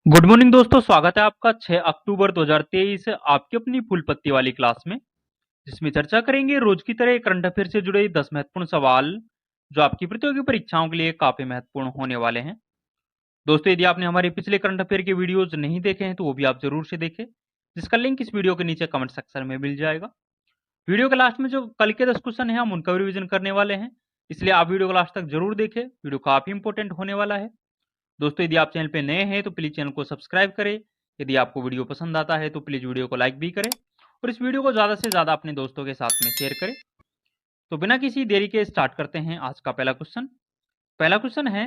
Good morning दोस्तों, स्वागत है आपका 6 अक्टूबर 2023 आपकी अपनी फूल पत्ती वाली क्लास में, जिसमें चर्चा करेंगे रोज की तरह करंट अफेयर से जुड़े 10 महत्वपूर्ण सवाल जो आपकी प्रतियोगी परीक्षाओं के लिए काफी महत्वपूर्ण होने वाले हैं। दोस्तों, यदि आपने हमारे पिछले करंट अफेयर के वीडियोज नहीं देखे हैं तो वो भी आप जरूर से देखें, जिसका लिंक इस वीडियो के नीचे कमेंट सेक्शन में मिल जाएगा। वीडियो के लास्ट में जो कल के 10 क्वेश्चन है हम उनका रिविजन करने वाले हैं, इसलिए आप वीडियो को लास्ट तक जरूर देखें। वीडियो काफी इंपॉर्टेंट होने वाला है। दोस्तों, यदि आप चैनल पे नए हैं तो प्लीज चैनल को सब्सक्राइब करें। यदि आपको वीडियो पसंद आता है तो प्लीज वीडियो को लाइक भी करें और इस वीडियो को ज्यादा से ज्यादा अपने दोस्तों के साथ में शेयर करें। तो बिना किसी देरी के स्टार्ट करते हैं आज का पहला क्वेश्चन। पहला क्वेश्चन है,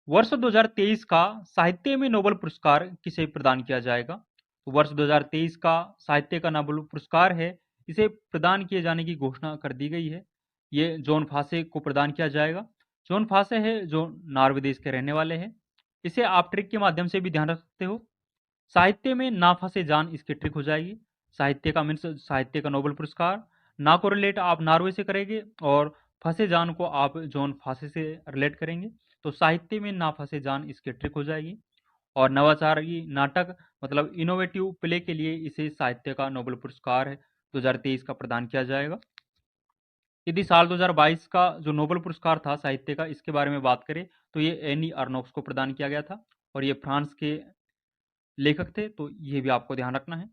वर्ष 2023 का साहित्य में नोबेल पुरस्कार किसे प्रदान किया जाएगा? तो वर्ष 2023 का साहित्य का नोबेल पुरस्कार है, इसे प्रदान किए जाने की घोषणा कर दी गई है। ये जॉन फासे को प्रदान किया जाएगा। जॉन फासे है जो नॉर्वे देश के रहने वाले हैं। इसे आप ट्रिक के माध्यम से भी ध्यान रख सकते हो। साहित्य में ना फंसे जान इसकी ट्रिक हो जाएगी। साहित्य का मीन्स साहित्य का नोबेल पुरस्कार, ना को रिलेट आप नॉर्वे से करेंगे और फंसे जान को आप जॉन फासे से रिलेट करेंगे। तो साहित्य में ना फंसे जान इसकी ट्रिक हो जाएगी। और नवाचारी नाटक मतलब इनोवेटिव प्ले के लिए इसे साहित्य का नोबेल पुरस्कार 2023 का प्रदान किया जाएगा। यदि साल 2022 का जो नोबेल पुरस्कार था साहित्य का, इसके बारे में बात करें तो ये एनी अर्नोक्स को प्रदान किया गया था और ये फ्रांस के लेखक थे, तो ये भी आपको ध्यान रखना है।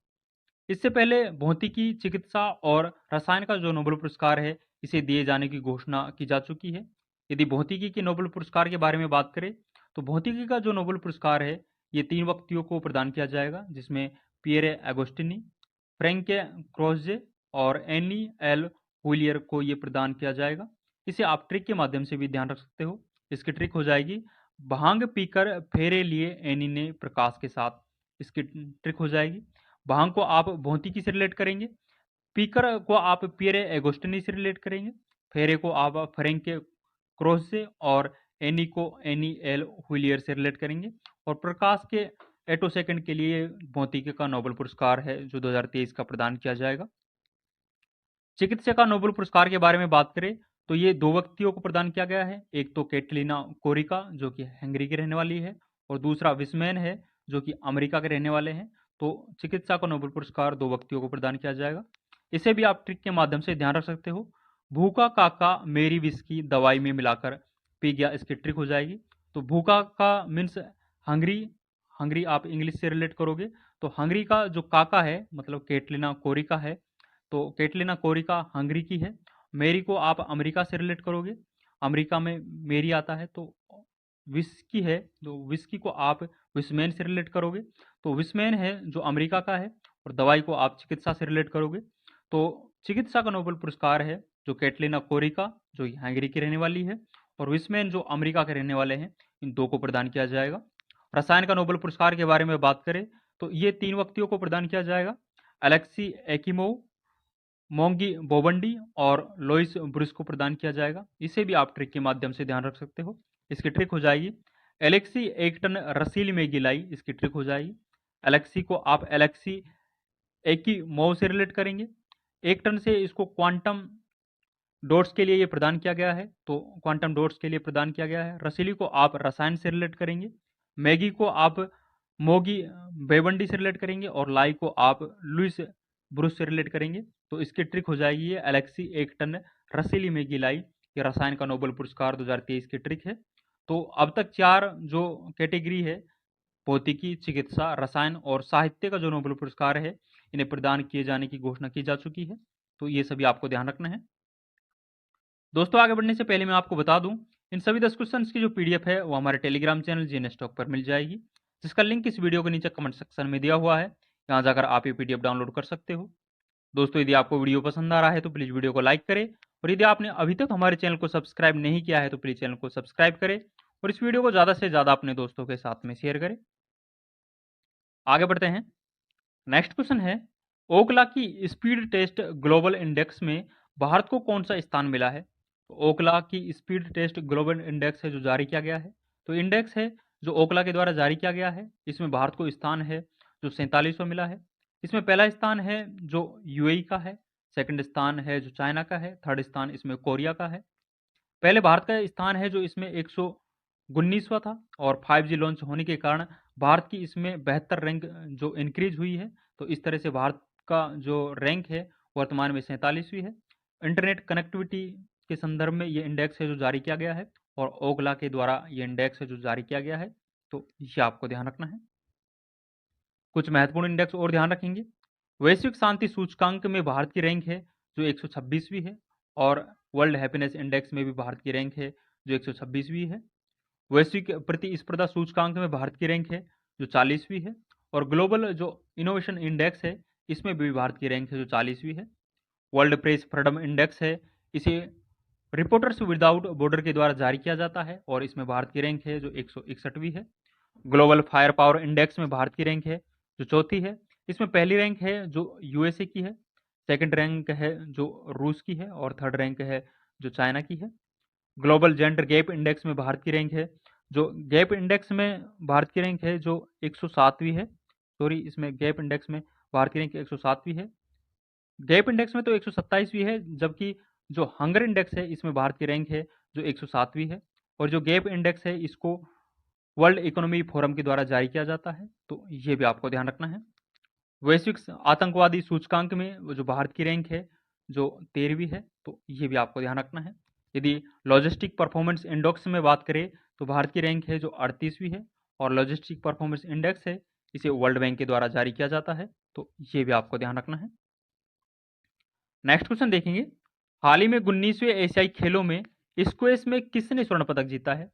इससे पहले भौतिकी, चिकित्सा और रसायन का जो नोबेल पुरस्कार है इसे दिए जाने की घोषणा की जा चुकी है। यदि भौतिकी के नोबेल पुरस्कार के बारे में बात करें तो भौतिकी का जो नोबेल पुरस्कार है ये 3 व्यक्तियों को प्रदान किया जाएगा, जिसमें पियरे एगोस्टिनी, फ्रैंके क्रोजे और एनी एल हुलियर को ये प्रदान किया जाएगा। इसे आप ट्रिक के माध्यम से भी ध्यान रख सकते हो। इसकी ट्रिक हो जाएगी, भांग पीकर फेरे लिए एनी ने प्रकाश के साथ। इसकी ट्रिक हो जाएगी, भांग को आप भौतिकी से रिलेट करेंगे, पीकर को आप पियरे एगोस्टिनी से रिलेट करेंगे, फेरे को आप फ्रैंके क्रोस से और एनी को एनी एल हुलियर से रिलेट करेंगे। और प्रकाश के एटो सेकंड के लिए भौतिकी का नोबेल पुरस्कार है जो 2023 का प्रदान किया जाएगा। चिकित्सा का नोबेल पुरस्कार के बारे में बात करें तो ये 2 व्यक्तियों को प्रदान किया गया है। एक तो कैटलीना कोरिका जो कि हंगरी की रहने वाली है और दूसरा विस्मैन है जो कि अमेरिका के रहने वाले हैं। तो चिकित्सा का नोबेल पुरस्कार 2 व्यक्तियों को प्रदान किया जाएगा। इसे भी आप ट्रिक के माध्यम से ध्यान रख सकते हो। भूखा काका मेरी विस्की दवाई में मिलाकर पी गया, इसकी ट्रिक हो जाएगी। तो भूखा का मीन्स हंगरी, हंगरी आप इंग्लिश से रिलेट करोगे तो हंगरी का जो काका है मतलब कैटलीना कोरिका है, तो कैटलीना कोरिका हंगरी की है। मेरी को आप अमेरिका से रिलेट करोगे, अमेरिका में मेरी आता है। तो विस्की है, तो विस्की को आप विस्मैन से रिलेट करोगे, तो विस्मैन है जो अमेरिका का है। और दवाई को आप चिकित्सा से रिलेट करोगे, तो चिकित्सा का नोबेल पुरस्कार है जो कैटलीना कोरिका जो हंगरी की रहने वाली है और विस्मैन जो अमेरिका के रहने वाले हैं, इन 2 को प्रदान किया जाएगा। रसायन का नोबेल पुरस्कार के बारे में बात करें तो ये 3 व्यक्तियों को प्रदान किया जाएगा, अलेक्सी एक्िमोव, मोंगी बोबंडी और लोइस ब्रुस को प्रदान किया जाएगा। इसे भी आप ट्रिक के माध्यम से ध्यान रख सकते हो। इसकी ट्रिक हो जाएगी, एलेक्सी 1 टन रसील में गिलाई, इसकी ट्रिक हो जाएगी। एलेक्सी को आप एलेक्सी एकी मोव से रिलेट करेंगे, 1 टन से इसको क्वांटम डॉट्स के लिए ये प्रदान किया गया है, तो क्वांटम डॉट्स के लिए प्रदान किया गया है। रसीली को आप रसायन से रिलेट करेंगे, मैगी को आप मोगी बेबंडी से रिलेट करेंगे और लाई को आप लुइस ब्रुस से रिलेट करेंगे। तो इसकी ट्रिक हो जाएगी ये एलेक्सी 1 टन रसीली मैगी लाई, ये रसायन का नोबेल पुरस्कार 2023 की ट्रिक है। तो अब तक 4 जो कैटेगरी है, भौतिकी, चिकित्सा, रसायन और साहित्य का जो नोबेल पुरस्कार है इन्हें प्रदान किए जाने की घोषणा की जा चुकी है। तो ये सभी आपको ध्यान रखना है। दोस्तों, आगे बढ़ने से पहले मैं आपको बता दूं, इन सभी 10 क्वेश्चंस की जो पीडीएफ है वो हमारे टेलीग्राम चैनल जीएन स्टॉक पर मिल जाएगी, जिसका लिंक इस वीडियो के नीचे कमेंट सेक्शन में दिया हुआ है। यहाँ जाकर आप ये पीडीएफ डाउनलोड कर सकते हो। दोस्तों, यदि आपको वीडियो पसंद आ रहा है तो प्लीज़ वीडियो को लाइक करें और यदि आपने अभी तक हमारे चैनल को सब्सक्राइब नहीं किया है तो प्लीज़ चैनल को सब्सक्राइब करें और इस वीडियो को ज़्यादा से ज़्यादा अपने दोस्तों के साथ में शेयर करें। आगे बढ़ते हैं। नेक्स्ट क्वेश्चन है, ओकला की स्पीड टेस्ट ग्लोबल इंडेक्स में भारत को कौन सा स्थान मिला है? तो ओकला की स्पीड टेस्ट ग्लोबल इंडेक्स है जो जारी किया गया है, तो इंडेक्स है जो ओकला के द्वारा जारी किया गया है, इसमें भारत को स्थान है जो 47वां मिला है। इसमें पहला स्थान है जो यूएई का है, सेकंड स्थान है जो चाइना का है, थर्ड स्थान इसमें कोरिया का है। पहले भारत का स्थान है जो इसमें 19वां था और 5G लॉन्च होने के कारण भारत की इसमें 72 रैंक जो इंक्रीज हुई है। तो इस तरह से भारत का जो रैंक है वर्तमान में 47वीं है। इंटरनेट कनेक्टिविटी के संदर्भ में ये इंडेक्स है जो जारी किया गया है और ओगला के द्वारा ये इंडेक्स है जो जारी किया गया है। तो ये आपको ध्यान रखना है। कुछ महत्वपूर्ण इंडेक्स और ध्यान रखेंगे। वैश्विक शांति सूचकांक में भारत की रैंक है जो 126वीं है और वर्ल्ड हैप्पीनेस इंडेक्स में भी भारत की रैंक है जो 126वीं है। वैश्विक प्रतिस्पर्धा सूचकांक में भारत की रैंक है जो 40वीं है और ग्लोबल जो इनोवेशन इंडेक्स है इसमें भी भारत की रैंक है जो 40वीं है। वर्ल्ड प्रेस फ्रीडम इंडेक्स है, इसे रिपोर्टर्स विदाउट बॉर्डर के द्वारा जारी किया जाता है और इसमें भारत की रैंक है जो 161वीं है। ग्लोबल फायर पावर इंडेक्स में भारत की रैंक है जो चौथी है। इसमें पहली रैंक है जो यूएसए की है, सेकंड रैंक है जो रूस की है और थर्ड रैंक है जो चाइना की है। ग्लोबल जेंडर गैप इंडेक्स में भारत की रैंक है जो गैप इंडेक्स में भारत की रैंक है जो 107वीं है। सॉरी, इसमें गैप इंडेक्स में भारत की रैंक 107वीं है। गैप इंडेक्स में तो 127वीं है, जबकि जो हंगर इंडेक्स है इसमें भारत की रैंक है जो 107वीं है और जो गैप इंडेक्स है इसको वर्ल्ड इकोनॉमी फोरम के द्वारा जारी किया जाता है। तो ये भी आपको ध्यान रखना है। वैश्विक आतंकवादी सूचकांक में जो भारत की रैंक है जो 13वीं है। तो ये भी आपको ध्यान रखना है। यदि लॉजिस्टिक परफॉर्मेंस इंडेक्स में बात करें तो भारत की रैंक है जो 38वीं है और लॉजिस्टिक परफॉर्मेंस इंडेक्स है इसे वर्ल्ड बैंक के द्वारा जारी किया जाता है। तो ये भी आपको ध्यान रखना है। नेक्स्ट क्वेश्चन देखेंगे। हाल ही में 19वें एशियाई खेलों में स्क्वैश में किसने स्वर्ण पदक जीता है?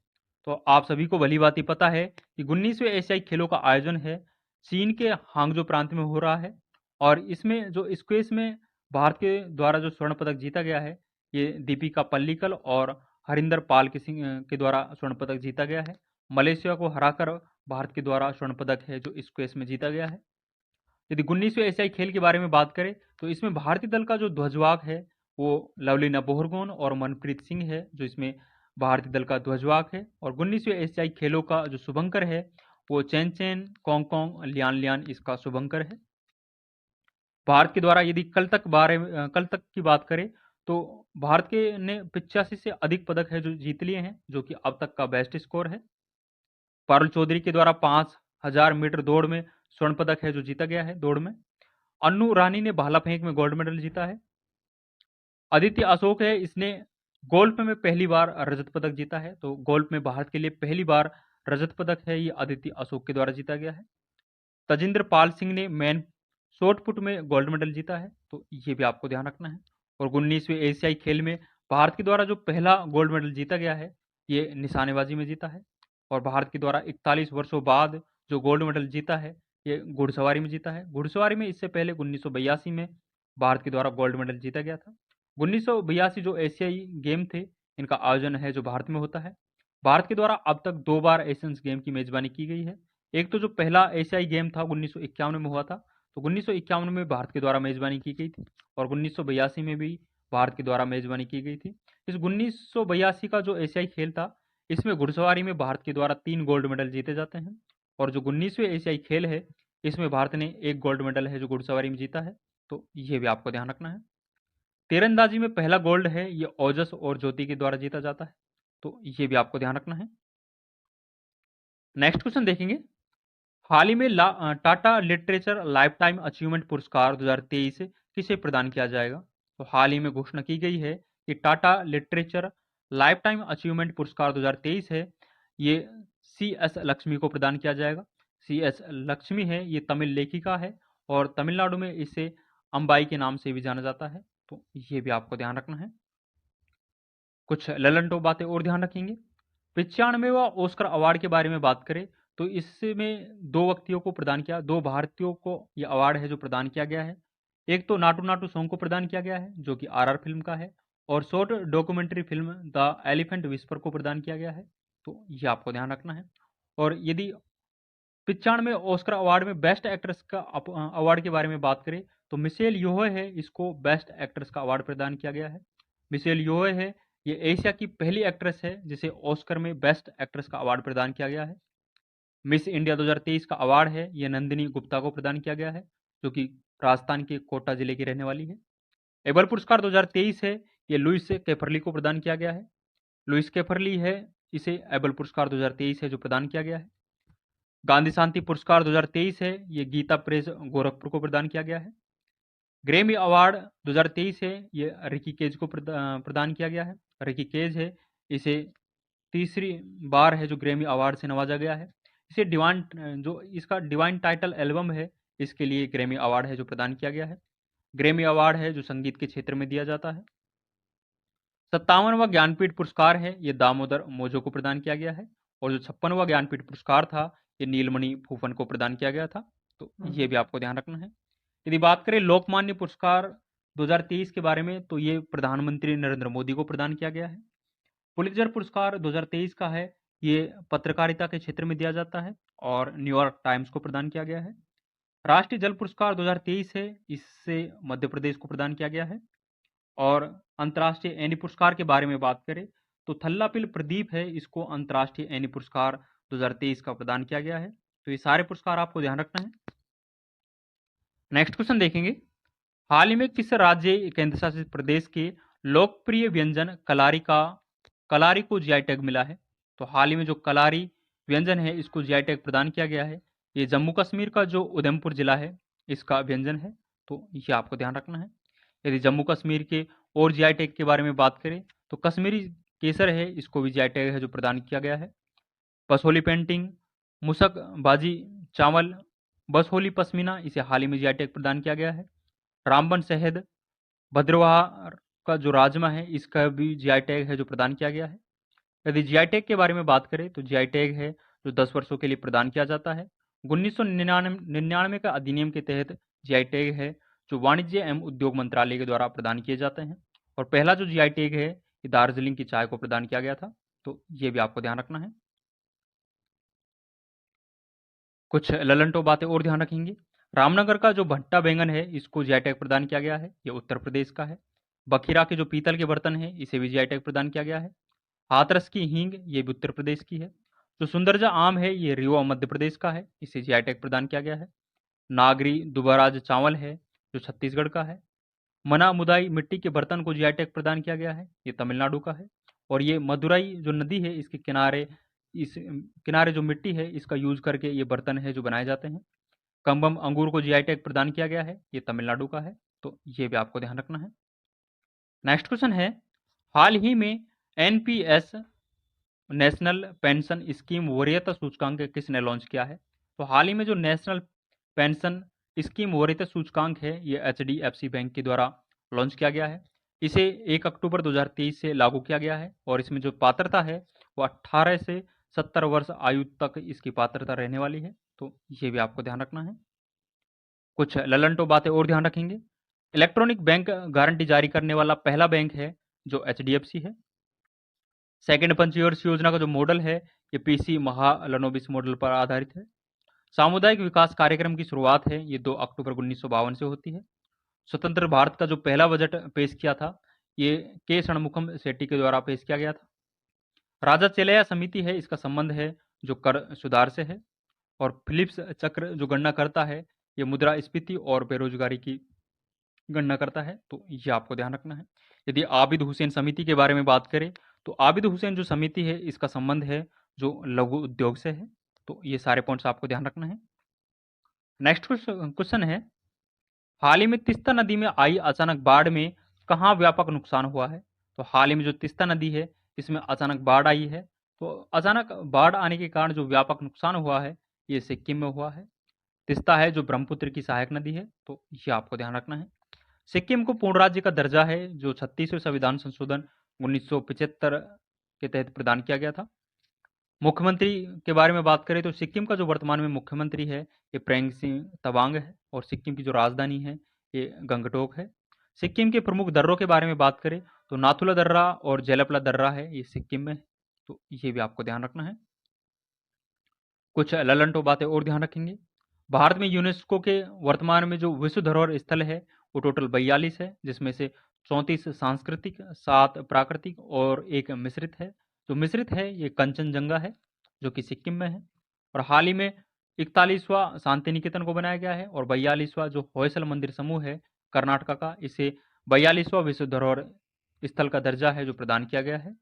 तो आप सभी को भली भांति पता है कि 19वें एशियाई खेलों का आयोजन है चीन के हांगजो प्रांत में हो रहा है और इसमें जो स्क्वैश में भारत के द्वारा जो स्वर्ण पदक जीता गया है ये दीपिका पल्लिकल और हरिंदर पाल के सिंह के द्वारा स्वर्ण पदक जीता गया है। मलेशिया को हराकर भारत के द्वारा स्वर्ण पदक है जो स्क्वैश में जीता गया है। यदि 19वें एशियाई खेल के बारे में बात करें तो इसमें भारतीय दल का जो ध्वजवाहक है वो लवलीना बोरगोन और मनप्रीत सिंह है जो इसमें भारतीय दल का ध्वजवाहक है और 19वें एशियाई खेलों का जो शुभंकर है वो चैन चैन कोंग लियान लियान इसका शुभंकर है। भारत के द्वारा यदि कल तक की बात करें तो भारत के ने 85 से अधिक पदक है जो जीत लिए हैं जो कि अब तक का बेस्ट स्कोर है। पारुल चौधरी के द्वारा 5000 मीटर दौड़ में स्वर्ण पदक है जो जीता गया है दौड़ में। अन्नू रानी ने भाला फेंक में गोल्ड मेडल जीता है। आदित्य अशोक है, इसने गोल्फ में पहली बार रजत पदक जीता है। तो गोल्फ में भारत के लिए पहली बार रजत पदक है ये आदित्य अशोक के द्वारा जीता गया है। तजिंदर पाल सिंह ने मैन शॉट पुट में गोल्ड मेडल जीता है। तो ये भी आपको ध्यान रखना है। और 19वें एशियाई खेल में भारत के द्वारा जो पहला गोल्ड मेडल जीता गया है ये निशानेबाजी में जीता है और भारत के द्वारा 41 वर्षों बाद जो गोल्ड मेडल जीता है ये घुड़सवारी में जीता है। घुड़सवारी में इससे पहले 1982 में भारत के द्वारा गोल्ड मेडल जीता गया था। 1982 जो एशियाई गेम थे इनका आयोजन है जो भारत में होता है। भारत के द्वारा अब तक 2 बार एशियंस गेम की मेजबानी की गई है। एक तो जो पहला एशियाई गेम था 1951 में हुआ था, तो 1951 में भारत के द्वारा मेजबानी की गई थी और 1982 में भी भारत के द्वारा मेजबानी की गई थी। इस 1982 का जो एशियाई खेल था इसमें घुड़सवारी में भारत के द्वारा 3 गोल्ड मेडल जीते जाते हैं और जो 19वें एशियाई खेल है इसमें भारत ने 1 गोल्ड मेडल है जो घुड़सवारी में जीता है। तो ये भी आपको ध्यान रखना है। तीरंदाजी में पहला गोल्ड है ये ओजस और ज्योति के द्वारा जीता जाता है। तो ये भी आपको ध्यान रखना है। नेक्स्ट क्वेश्चन देखेंगे। हाल ही में Tata literature life time achievement पुरस्कार 2023 किसे प्रदान किया जाएगा? तो हाल ही में घोषणा की गई है कि Tata literature life time achievement पुरस्कार 2023 है ये सी एस लक्ष्मी को प्रदान किया जाएगा। सी एस लक्ष्मी है ये तमिल लेखिका है और तमिलनाडु में इसे अंबाई के नाम से भी जाना जाता है। तो ये भी आपको ध्यान रखना है। कुछ ललन टॉप बातें और ध्यान रखेंगे। 95वां ऑस्कर अवार्ड के बारे में बात करें तो इसमें 2 व्यक्तियों को प्रदान किया, 2 भारतीयों को यह अवार्ड है जो प्रदान किया गया है। एक तो नाटू नाटू सॉन्ग को प्रदान किया गया है जो कि आरआर फिल्म का है और short documentary film the elephant whisper को प्रदान किया गया है। तो ये आपको ध्यान रखना है। और यदि 95 ऑस्कर अवार्ड में बेस्ट एक्ट्रेस का अवार्ड के बारे में बात करें तो मिशेल योहे है, इसको बेस्ट एक्ट्रेस का अवार्ड प्रदान किया गया है। मिशेल योहे है ये एशिया की पहली एक्ट्रेस है जिसे ऑस्कर में बेस्ट एक्ट्रेस का अवार्ड प्रदान किया गया है। मिस इंडिया 2023 का अवार्ड है ये नंदिनी गुप्ता को प्रदान किया गया है जो कि राजस्थान के कोटा जिले की रहने वाली है। एबल पुरस्कार 2023 है ये लुइस कैफरली को प्रदान किया गया है। लुइस कैफरली है इसे एबल पुरस्कार 2023 है जो प्रदान किया गया है। गांधी शांति पुरस्कार 2023 है, ये गीता प्रेस गोरखपुर को प्रदान किया गया है। ग्रैमी अवार्ड 2023 है, ये रिकी केज को प्रदान किया गया है। रिकी केज है, इसे तीसरी बार है जो ग्रैमी अवार्ड से नवाजा गया है। इसे डिवाइन जो इसका डिवाइन टाइटल एल्बम है, इसके लिए ग्रैमी अवार्ड है जो प्रदान किया गया है। ग्रैमी अवार्ड है जो संगीत के क्षेत्र में दिया जाता है। 57वां ज्ञानपीठ पुरस्कार है, ये दामोदर मोझो को प्रदान किया गया है। और जो 56वां ज्ञानपीठ पुरस्कार था, ये नीलमणि फूफन को प्रदान किया गया था। तो ये भी आपको ध्यान रखना है। यदि बात करें लोकमान्य पुरस्कार 2023 के बारे में, तो ये प्रधानमंत्री नरेंद्र मोदी को प्रदान किया गया है। पुलित्जर पुरस्कार 2023 का है, ये पत्रकारिता के क्षेत्र में दिया जाता है और न्यूयॉर्क टाइम्स को प्रदान किया गया है। राष्ट्रीय जल पुरस्कार 2023 है, इससे मध्य प्रदेश को प्रदान किया गया है। और अंतर्राष्ट्रीय एनी पुरस्कार के बारे में बात करें तो थल्लापिल प्रदीप है, इसको अंतर्राष्ट्रीय एनी पुरस्कार 2023 का प्रदान किया गया है। तो ये सारे पुरस्कार आपको ध्यान रखना है। नेक्स्ट क्वेश्चन देखेंगे, हाल ही में किस राज्य केंद्र शासित प्रदेश के लोकप्रिय व्यंजन कलारी को जीआई टैग मिला है? तो हाल ही में जो कलारी व्यंजन है, इसको जीआई टैग प्रदान किया गया है। ये जम्मू कश्मीर का जो उधमपुर जिला है, इसका व्यंजन है। तो ये आपको ध्यान रखना है। यदि जम्मू कश्मीर के और जीआई टैग के बारे में बात करें तो कश्मीरी केसर है, इसको भी जीआई टैग है जो प्रदान किया गया है। बसोली पेंटिंग, मुसक बाजी चावल, बसोली पश्मीना, इसे हाल ही में जीआई टैग प्रदान किया गया है। रामबन शहद, भद्रवाह का जो राजमा है, इसका भी जीआई टैग है जो प्रदान किया गया है। यदि जीआई टैग के बारे में बात करें तो जीआई टैग है जो 10 वर्षों के लिए प्रदान किया जाता है। 1999 का अधिनियम के तहत जीआई टैग है जो वाणिज्य एवं उद्योग मंत्रालय के द्वारा प्रदान किए जाते हैं। और पहला जो जीआई टैग है, ये दार्जिलिंग की चाय को प्रदान किया गया था। तो ये भी आपको ध्यान रखना है। कुछ ललंटो बातें और ध्यान रखेंगे। रामनगर का जो भट्टा बैंगन है, इसको जीआई टैग प्रदान किया गया है, ये उत्तर प्रदेश का है। बखीरा के जो पीतल के बर्तन है, इसे भी जीआई टैग प्रदान किया गया है। हाथरस की हींग, ये भी उत्तर प्रदेश की है। जो सुंदरजा आम है, ये रीवा मध्य प्रदेश का है, इसे जीआई टैग प्रदान किया गया है। नागरी दुबराज चावल है जो छत्तीसगढ़ का है। मना मुदाई मिट्टी के बर्तन को जीआई टैग प्रदान किया गया है, ये तमिलनाडु का है। और ये मदुराई जो नदी है, इसके किनारे जो मिट्टी है, इसका यूज करके ये बर्तन है जो बनाए जाते हैं। कम्बम अंगूर को जीआई टैग प्रदान किया गया है, ये तमिलनाडु का है। तो ये भी आपको ध्यान रखना है। नेक्स्ट क्वेश्चन है, हाल ही में एनपीएस नेशनल पेंशन स्कीम वरीयता सूचकांक किसने लॉन्च किया है? तो हाल ही में जो नेशनल पेंशन स्कीम वरीयता सूचकांक है, ये एचडीएफसी बैंक के द्वारा लॉन्च किया गया है। इसे 1 अक्टूबर 2023 से लागू किया गया है और इसमें जो पात्रता है वो 18 से 70 वर्ष आयु तक इसकी पात्रता रहने वाली है। तो ये भी आपको ध्यान रखना है। कुछ ललंटो बातें और ध्यान रखेंगे। इलेक्ट्रॉनिक बैंक गारंटी जारी करने वाला पहला बैंक है जो एचडीएफसी है। सेकंड पंचवर्षीय योजना का जो मॉडल है, ये पीसी महालनोबिस मॉडल पर आधारित है। सामुदायिक विकास कार्यक्रम की शुरुआत है, ये 2 अक्टूबर 1952 से होती है। स्वतंत्र भारत का जो पहला बजट पेश किया था, ये के षणमुखम शेट्टी के द्वारा पेश किया गया था। राजा चेलैया समिति है, इसका संबंध है जो कर सुधार से है। और फिलिप्स चक्र जो गणना करता है, ये मुद्रास्फीति और बेरोजगारी की गणना करता है। तो ये आपको ध्यान रखना है। यदि आबिद हुसैन समिति के बारे में बात करें तो आबिद हुसैन जो समिति है, इसका संबंध है जो लघु उद्योग से है। तो ये सारे पॉइंट्स आपको ध्यान रखना है। नेक्स्ट क्वेश्चन है, हाल ही में तीस्ता नदी में आई अचानक बाढ़ में कहाँ व्यापक नुकसान हुआ है? तो हाल ही में जो तीस्ता नदी है, इसमें अचानक बाढ़ आई है। तो अचानक बाढ़ आने के कारण जो व्यापक नुकसान हुआ है, ये सिक्किम में हुआ है। तीस्ता है जो ब्रह्मपुत्र की सहायक नदी है। तो ये आपको ध्यान रखना है। सिक्किम को पूर्ण राज्य का दर्जा है जो 36वें संविधान संशोधन 1975 के तहत प्रदान किया गया था। मुख्यमंत्री के बारे में बात करें तो सिक्किम का जो वर्तमान में मुख्यमंत्री है, ये प्रेंग सिंह तवांग है। और सिक्किम की जो राजधानी है, ये गंगटोक है। सिक्किम के प्रमुख दर्रों के बारे में बात करें तो नाथुला दर्रा और जेलपला दर्रा है, ये सिक्किम में है। तो ये भी आपको ध्यान रखना है। कुछ ललंटो बातें और ध्यान रखेंगे। भारत में यूनेस्को के वर्तमान में जो विश्व धरोहर स्थल है, वो टोटल 42 है, जिसमें से 34 सांस्कृतिक, 7 प्राकृतिक और 1 मिश्रित है। जो मिश्रित है, ये कंचनजंगा है जो कि सिक्किम में है। और हाल ही में 41वां शांति निकेतन को बनाया गया है। और 42वां जो होयसल मंदिर समूह है कर्नाटका का, इसे 42वां विश्व धरोहर स्थल का दर्जा है जो प्रदान किया गया है।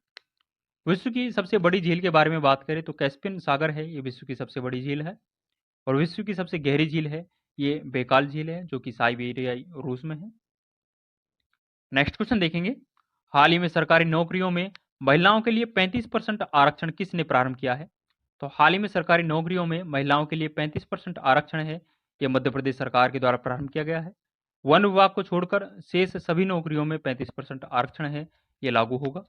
विश्व की सबसे बड़ी झील के बारे में बात करें तो कैस्पियन सागर है, ये विश्व की सबसे बड़ी झील है। और विश्व की सबसे गहरी झील है ये बैकाल झील है, जो कि साइबेरियाई रूस में है। नेक्स्ट क्वेश्चन देखेंगे, हाल ही में सरकारी नौकरियों में महिलाओं के लिए 35% आरक्षण किसने प्रारंभ किया है? तो हाल ही में सरकारी नौकरियों में महिलाओं के लिए 35% आरक्षण है, ये मध्य प्रदेश सरकार के द्वारा प्रारंभ किया गया है। वन विभाग को छोड़कर शेष सभी नौकरियों में 35% आरक्षण है, ये लागू होगा।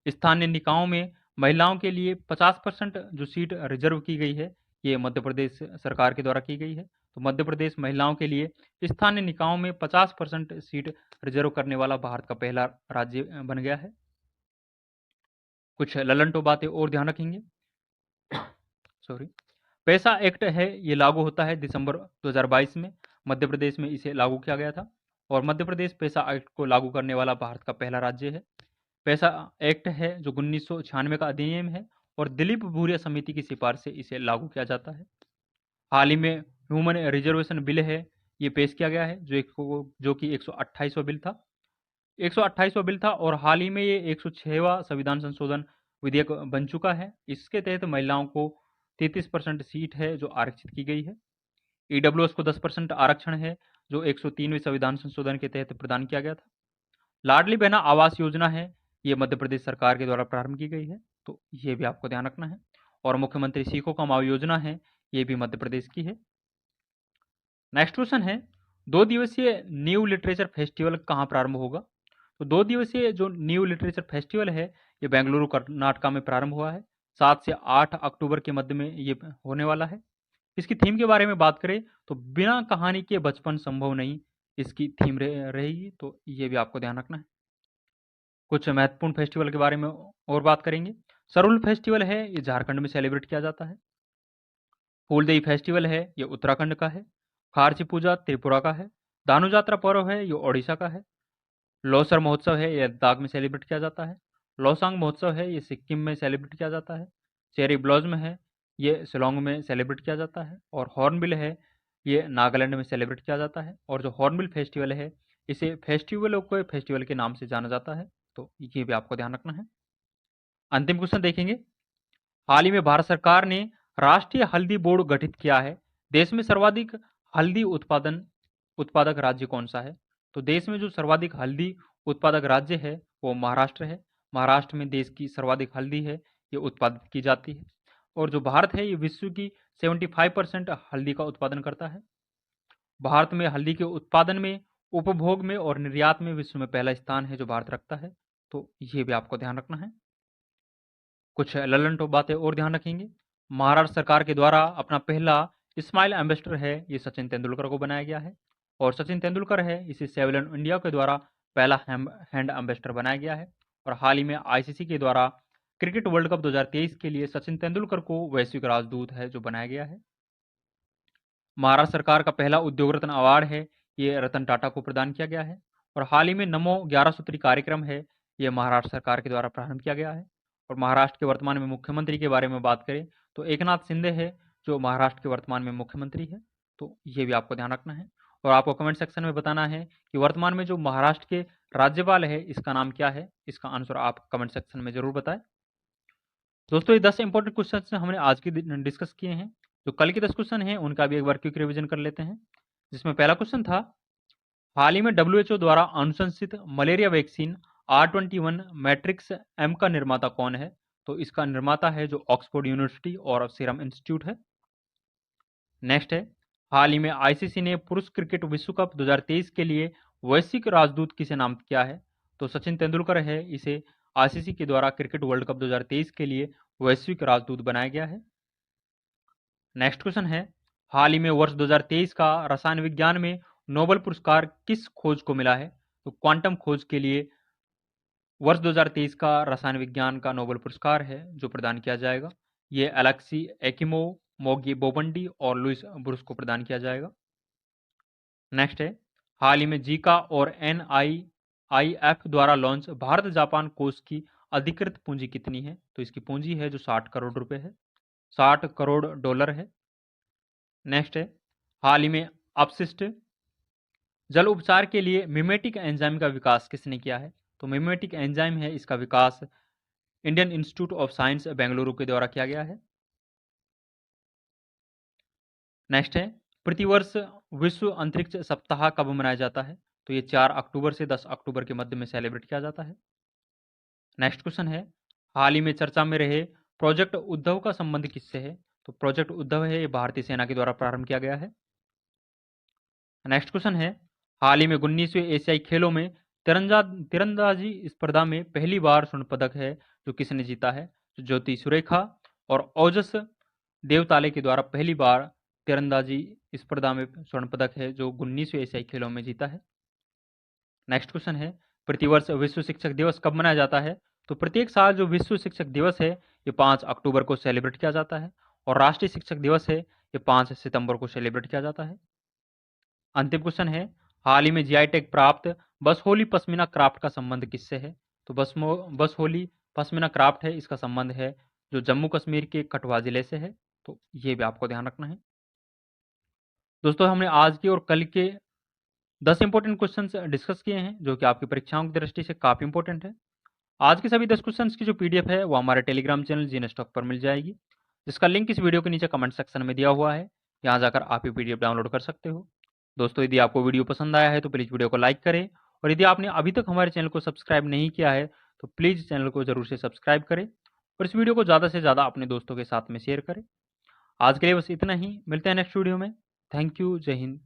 स्थानीय निकायों में महिलाओं के लिए 50% जो सीट रिजर्व की गई है, ये मध्य प्रदेश सरकार के द्वारा की गई है। तो मध्य प्रदेश महिलाओं के लिए स्थानीय निकायों में 50% सीट रिजर्व करने वाला भारत का पहला राज्य बन गया है। कुछ ललंटो बातें और ध्यान रखेंगे। सॉरी, पैसा एक्ट है, ये लागू होता है दिसंबर 2022 में। मध्य प्रदेश में इसे लागू किया गया था और मध्य प्रदेश पैसा एक्ट को लागू करने वाला भारत का पहला राज्य है। पैसा एक्ट है जो 1996 का अधिनियम है और दिलीप भूरिया समिति की सिफारिश से इसे लागू किया जाता है। हाल ही में ह्यूमन रिजर्वेशन बिल है, ये पेश किया गया है, जो कि 128वां बिल था। 128वां बिल था और हाल ही में ये 106वां संविधान संशोधन विधेयक बन चुका है। इसके तहत महिलाओं को 33% सीट है जो आरक्षित की गई है। ईडब्ल्यूएस को 10% आरक्षण है, जो 103वें संविधान संशोधन के तहत प्रदान किया गया था। लाडली बहना आवास योजना है, ये मध्य प्रदेश सरकार के द्वारा प्रारंभ की गई है, तो ये भी आपको ध्यान रखना है। और मुख्यमंत्री सीखो कमाओ योजना है, ये भी मध्य प्रदेश की है। नेक्स्ट क्वेश्चन है, 2 दिवसीय न्यू लिटरेचर फेस्टिवल कहाँ प्रारंभ होगा? तो 2 दिवसीय जो न्यू लिटरेचर फेस्टिवल है, ये बेंगलुरु कर्नाटका में प्रारंभ हुआ है। 7 से 8 अक्टूबर के मध्य में ये होने वाला है। इसकी थीम के बारे में बात करें तो बिना कहानी के बचपन संभव नहीं, इसकी थीम रहेगी, तो ये भी आपको ध्यान रखना है। कुछ महत्वपूर्ण फेस्टिवल के बारे में और बात करेंगे। सरुल फेस्टिवल है, ये झारखंड में सेलिब्रेट किया जाता है। फूलदेई फेस्टिवल है, ये उत्तराखंड का है। खारची पूजा त्रिपुरा का है। दानु यात्रा पर्व है, ये ओडिशा का है। लोसर महोत्सव है, ये लद्दाख में सेलिब्रेट किया जाता है। लोसांग महोत्सव है, ये सिक्किम में सेलिब्रेट किया जाता है। चेरी ब्लॉसम है, ये शिलोंग में सेलिब्रेट किया जाता है। और हॉर्नबिल है, ये नागालैंड में सेलिब्रेट किया जाता है। और जो हॉर्नबिल फेस्टिवल है, इसे फेस्टिवल के नाम से जाना जाता है, तो ये भी आपको ध्यान रखना है। अंतिम क्वेश्चन देखेंगे, हाल ही में भारत सरकार ने राष्ट्रीय हल्दी बोर्ड गठित किया है। देश में सर्वाधिक हल्दी उत्पादक राज्य कौन सा है? तो देश में जो सर्वाधिक हल्दी उत्पादक राज्य है वो महाराष्ट्र है। महाराष्ट्र में देश की सर्वाधिक हल्दी है, ये उत्पादित की जाती है। और जो भारत है, ये विश्व की 75% हल्दी का उत्पादन करता है। भारत में हल्दी के उत्पादन में, उपभोग में और निर्यात में विश्व में पहला स्थान है जो भारत रखता है, तो ये भी आपको ध्यान रखना है। कुछ ललन बातें और ध्यान रखेंगे। महाराष्ट्र सरकार के द्वारा अपना पहला स्माइल एम्बेसडर है, ये सचिन तेंदुलकर को बनाया गया है। और सचिन तेंदुलकर है, इसे सेवलन इंडिया के द्वारा पहला हैंड एम्बेसडर बनाया गया है। और हाल ही में आईसीसी के द्वारा क्रिकेट वर्ल्ड कप 2023 के लिए सचिन तेंदुलकर को वैश्विक राजदूत है जो बनाया गया है। महाराष्ट्र सरकार का पहला उद्योग रत्न अवार्ड है, ये रतन टाटा को प्रदान किया गया है। और हाल ही में नमो 11 सूत्री कार्यक्रम है, ये महाराष्ट्र सरकार के द्वारा प्रारंभ किया गया है। और महाराष्ट्र के वर्तमान में मुख्यमंत्री के बारे में बात करें तो एकनाथ शिंदे है जो महाराष्ट्र के वर्तमान में मुख्यमंत्री है, तो ये भी आपको ध्यान रखना है। और आपको कमेंट सेक्शन में बताना है कि वर्तमान में जो महाराष्ट्र के राज्यपाल है इसका नाम क्या है। इसका आंसर आप कमेंट सेक्शन में जरूर बताएं। दोस्तों, ये 10 इंपॉर्टेंट क्वेश्चन हमने आज की डिस्कस किए हैं। जो कल के 10 क्वेश्चन हैं उनका भी एक बार क्विक रिवीजन कर लेते हैं। जिसमें पहला क्वेश्चन था, हाल ही में डब्ल्यूएचओ द्वारा अनुशंसित malaria vaccine R21 matrix M का निर्माता कौन है? तो इसका निर्माता है जो ऑक्सफोर्ड यूनिवर्सिटी और सीरम इंस्टीट्यूट है। नेक्स्ट है, हाल ही में आईसीसी ने पुरुष क्रिकेट विश्व कप 2023 के लिए वैश्विक राजदूत किसे नामित किया है? तो सचिन तेंदुलकर है, इसे आईसीसी के द्वारा क्रिकेट वर्ल्ड कप 2023 के लिए वैश्विक राजदूत बनाया गया है। नेक्स्ट क्वेश्चन है, हाल ही में वर्ष 2023 का रसायन विज्ञान में नोबेल पुरस्कार किस खोज को मिला है? तो क्वांटम खोज के लिए वर्ष 2023 का रसायन विज्ञान का नोबेल पुरस्कार है जो प्रदान किया जाएगा। ये एलेक्सी एकिमोव, मोगी बोबंडी और लुइस ब्रूस को प्रदान किया जाएगा। नेक्स्ट है, हाल ही में जीका और NIIF द्वारा लॉन्च भारत जापान कोष की अधिकृत पूंजी कितनी है? तो इसकी पूंजी है जो 60 करोड़ रुपए है, 60 करोड़ डॉलर है। नेक्स्ट है, हाल ही में अपशिष्ट जल उपचार के लिए मिमेटिक एंजाइम का विकास किसने किया है? तो मिमेटिक एंजाइम है, इसका विकास Indian Institute of Science Bengaluru के द्वारा किया गया है। नेक्स्ट है, प्रतिवर्ष विश्व अंतरिक्ष सप्ताह कब मनाया जाता है? तो ये 4 अक्टूबर से 10 अक्टूबर के मध्य में सेलिब्रेट किया जाता है। नेक्स्ट क्वेश्चन है, हाल ही में चर्चा में रहे प्रोजेक्ट उद्धव का संबंध किससे है? तो प्रोजेक्ट उद्धव है, ये भारतीय सेना के द्वारा प्रारंभ किया गया है। नेक्स्ट क्वेश्चन है, हाल ही में 19वें एशियाई खेलों में तीरंदाजी स्पर्धा में पहली बार स्वर्ण पदक है जो किसने जीता है? तो ज्योति सुरेखा और ओजस देवताले के द्वारा पहली बार तीरंदाजी स्पर्धा में स्वर्ण पदक है जो 19वें एशियाई खेलों में जीता है। नेक्स्ट क्वेश्चन है, प्रतिवर्ष विश्व शिक्षक दिवस कब मनाया जाता है? तो प्रत्येक साल जो विश्व शिक्षक दिवस है ये 5 अक्टूबर को सेलिब्रेट किया जाता है और राष्ट्रीय शिक्षक दिवस है ये 5 सितंबर को सेलिब्रेट किया जाता है। अंतिम क्वेश्चन है, हाल ही में जीआई टैग प्राप्त बसहोली पश्मीना क्राफ्ट का संबंध किससे है? तो बसहोली पश्मीना क्राफ्ट है, इसका संबंध है जो जम्मू कश्मीर के कठुआ जिले से है। तो ये भी आपको ध्यान रखना है। दोस्तों, हमने आज के और कल के 10 इंपॉर्टेंट क्वेश्चंस डिस्कस किए हैं जो कि आपकी परीक्षाओं की दृष्टि से काफी इंपॉर्टेंट है। आज के सभी 10 क्वेश्चंस की जो पीडीएफ है वो हमारे टेलीग्राम चैनल जीने स्टॉक पर मिल जाएगी, जिसका लिंक इस वीडियो के नीचे कमेंट सेक्शन में दिया हुआ है। यहाँ जाकर आप ये पीडीएफ डाउनलोड कर सकते हो। दोस्तों, यदि आपको वीडियो पसंद आया है तो प्लीज़ वीडियो को लाइक करें और यदि आपने अभी तक हमारे चैनल को सब्सक्राइब नहीं किया है तो प्लीज़ चैनल को जरूर से सब्सक्राइब करें और इस वीडियो को ज़्यादा से ज़्यादा अपने दोस्तों के साथ में शेयर करें। आज के लिए बस इतना ही, मिलते हैं नेक्स्ट वीडियो में। थैंक यू, जय हिंद।